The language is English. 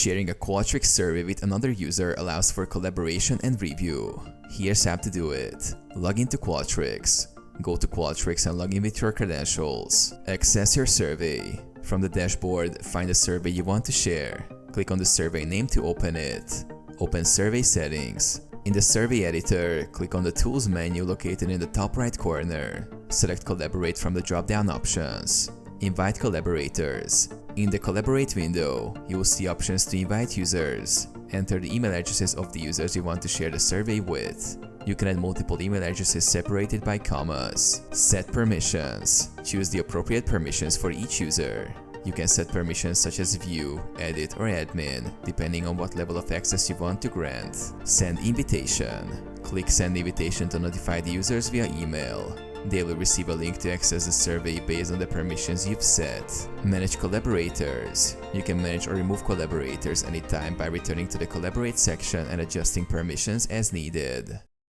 Sharing a Qualtrics survey with another user allows for collaboration and review. Here's how to do it. Log into Qualtrics. Go to Qualtrics and log in with your credentials. Access your survey. From the dashboard, find the survey you want to share. Click on the survey name to open it. Open Survey Settings. In the Survey Editor, click on the Tools menu located in the top right corner. Select Collaborate from the drop-down options. Invite collaborators. In the Collaborate window, you will see options to invite users. Enter the email addresses of the users you want to share the survey with. You can add multiple email addresses separated by commas. Set permissions. Choose the appropriate permissions for each user. You can set permissions such as View, Edit, or Admin, depending on what level of access you want to grant. Send invitation. Click Send invitation to notify the users via email. They will receive a link to access the survey based on the permissions you've set. Manage collaborators. You can manage or remove collaborators anytime by returning to the Collaborate section and adjusting permissions as needed.